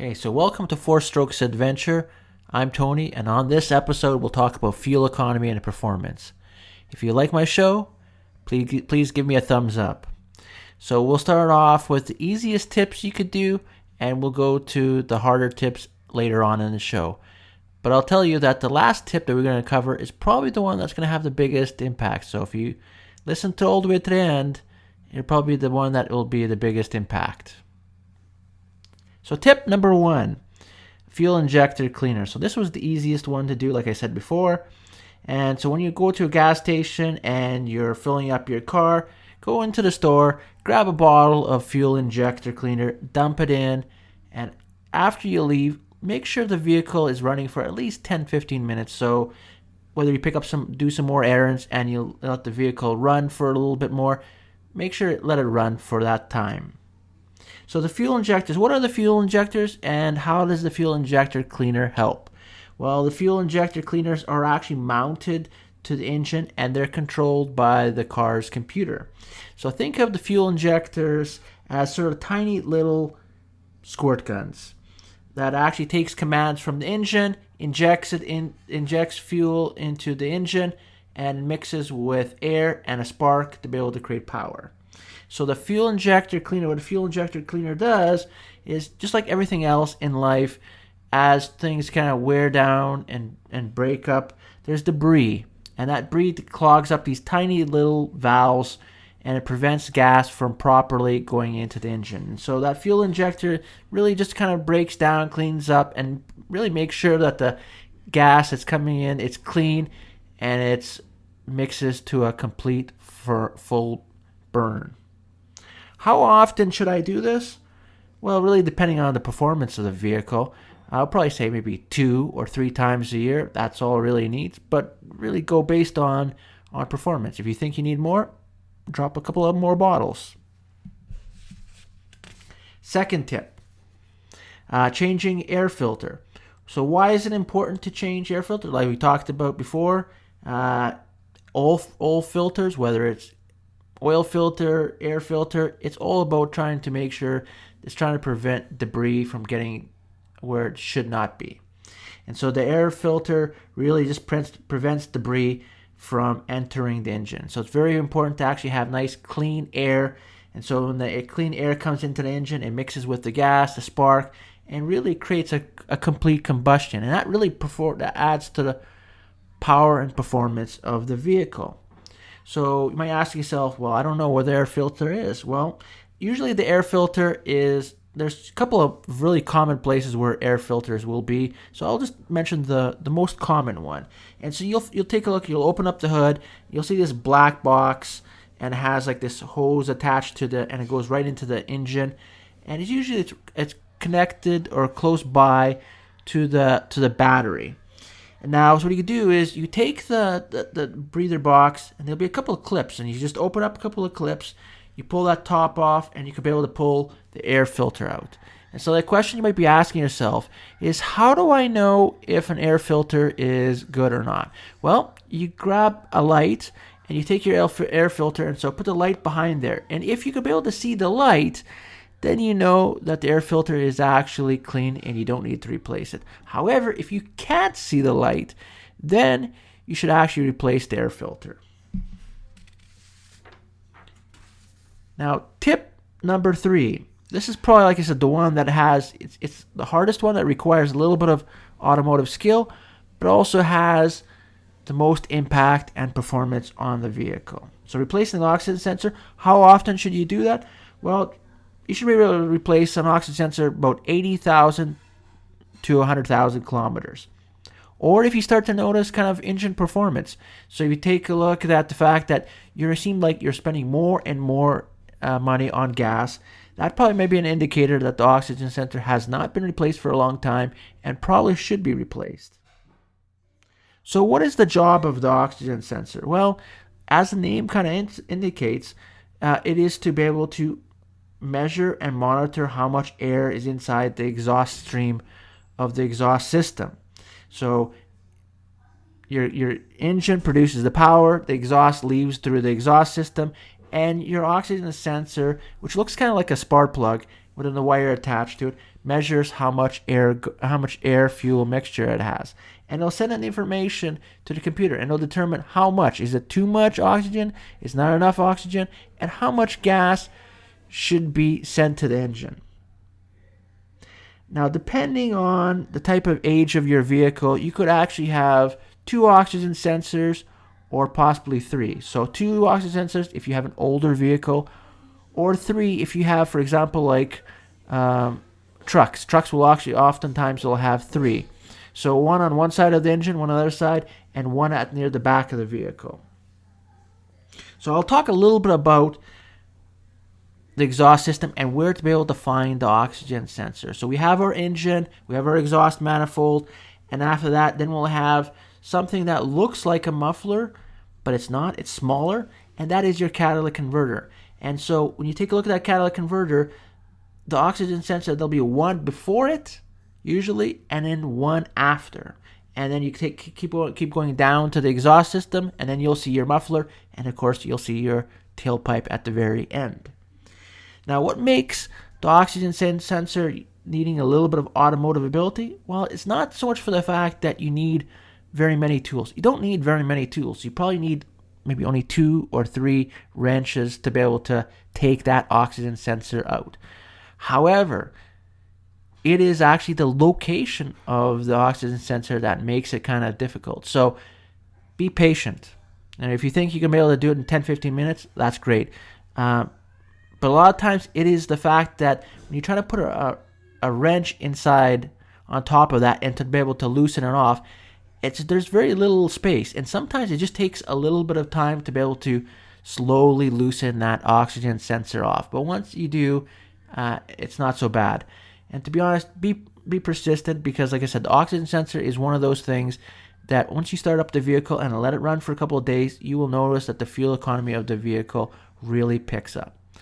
Okay, so welcome to Four Strokes Adventure. I'm Tony, and on this episode, we'll talk about fuel economy and performance. If you like my show, please give me a thumbs up. So we'll start off with the easiest tips you could do, and we'll go to the harder tips later on in the show. But I'll tell you that the last tip that we're going to cover is probably the one that's going to have the biggest impact. So if you listen to all the way to the end, it'll probably be the one that will be the biggest impact. So tip number 1, fuel injector cleaner. So this was the easiest one to do, like I said before. And so when you go to a gas station and you're filling up your car, go into the store, grab a bottle of fuel injector cleaner, dump it in, and after you leave, make sure the vehicle is running for at least 10-15 minutes. So whether you do some more errands and you let the vehicle run for a little bit more, make sure let it run for that time. So the fuel injectors, what are the fuel injectors and how does the fuel injector cleaner help? Well, the fuel injector cleaners are actually mounted to the engine and they're controlled by the car's computer. So think of the fuel injectors as sort of tiny little squirt guns that actually takes commands from the engine, injects fuel into the engine and mixes with air and a spark to be able to create power. So the fuel injector cleaner, what a fuel injector cleaner does is just like everything else in life, as things kind of wear down and break up, there's debris. And that debris clogs up these tiny little valves and it prevents gas from properly going into the engine. And so that fuel injector really just kind of breaks down, cleans up, and really makes sure that the gas that's coming in, it's clean and it mixes to a complete full burn. How often should I do this? Well, really depending on the performance of the vehicle. I'll probably say maybe 2 or 3 times a year. That's all it really needs. But really go based on performance. If you think you need more, drop a couple of more bottles. Second tip, changing air filter. So why is it important to change air filter? Like we talked about before, all filters, whether it's oil filter, air filter, it's all about trying to make sure it's trying to prevent debris from getting where it should not be. And so the air filter really just prevents debris from entering the engine. So it's very important to actually have nice clean air. And so when the clean air comes into the engine, it mixes with the gas, the spark, and really creates a complete combustion. And that really that adds to the power and performance of the vehicle. So you might ask yourself, well, I don't know where the air filter is. Well, usually the air filter there's a couple of really common places where air filters will be. So I'll just mention the most common one. And so you'll take a look, you'll open up the hood, you'll see this black box and it has like this hose attached to and it goes right into the engine. And it's connected or close by to the battery. And now, so what you can do is you take the breather box, and there'll be a couple of clips, and you just open up a couple of clips, you pull that top off, and you can be able to pull the air filter out. And so the question you might be asking yourself is, how do I know if an air filter is good or not? Well, you grab a light, and you take your air filter, and so put the light behind there. And if you could be able to see the light, then you know that the air filter is actually clean and you don't need to replace it. However, if you can't see the light, then you should actually replace the air filter. Now, tip number 3. This is probably, like I said, the one that it's the hardest one that requires a little bit of automotive skill, but also has the most impact and performance on the vehicle. So replacing the oxygen sensor, how often should you do that? Well, you should be able to replace an oxygen sensor about 80,000 to 100,000 kilometers. Or if you start to notice kind of engine performance. So if you take a look at the fact that you seem like you're spending more and more money on gas, that probably may be an indicator that the oxygen sensor has not been replaced for a long time and probably should be replaced. So what is the job of the oxygen sensor? Well, as the name kind of indicates, it is to be able to measure and monitor how much air is inside the exhaust stream of the exhaust system. So your engine produces the power, the exhaust leaves through the exhaust system, and your oxygen sensor, which looks kind of like a spark plug, within the wire attached to it measures how much air fuel mixture it has, and it'll send that information to the computer, and it'll determine how much. Is it too much oxygen? Is not enough oxygen? And how much gas should be sent to the engine. Now, depending on the type of age of your vehicle, you could actually have 2 oxygen sensors or possibly 3. So 2 oxygen sensors if you have an older vehicle, or 3 if you have, for example, like trucks. Trucks will actually oftentimes will have 3. So one on one side of the engine, one on the other side, and one at near the back of the vehicle. So I'll talk a little bit about the exhaust system and where to be able to find the oxygen sensor. So we have our engine, we have our exhaust manifold, and after that, then we'll have something that looks like a muffler, but it's not. It's smaller, and that is your catalytic converter. And so when you take a look at that catalytic converter, the oxygen sensor, there'll be one before it, usually, and then one after. And then you keep going down to the exhaust system, and then you'll see your muffler, and of course you'll see your tailpipe at the very end. Now, what makes the oxygen sensor needing a little bit of automotive ability? Well, it's not so much for the fact that you need very many tools. You don't need very many tools. You probably need maybe only 2 or 3 wrenches to be able to take that oxygen sensor out. However, it is actually the location of the oxygen sensor that makes it kind of difficult. So be patient. And if you think you can be able to do it in 10-15 minutes, that's great. But a lot of times it is the fact that when you try to put a wrench inside on top of that and to be able to loosen it off, there's very little space. And sometimes it just takes a little bit of time to be able to slowly loosen that oxygen sensor off. But once you do, it's not so bad. And to be honest, be persistent, because like I said, the oxygen sensor is one of those things that once you start up the vehicle and let it run for a couple of days, you will notice that the fuel economy of the vehicle really picks up.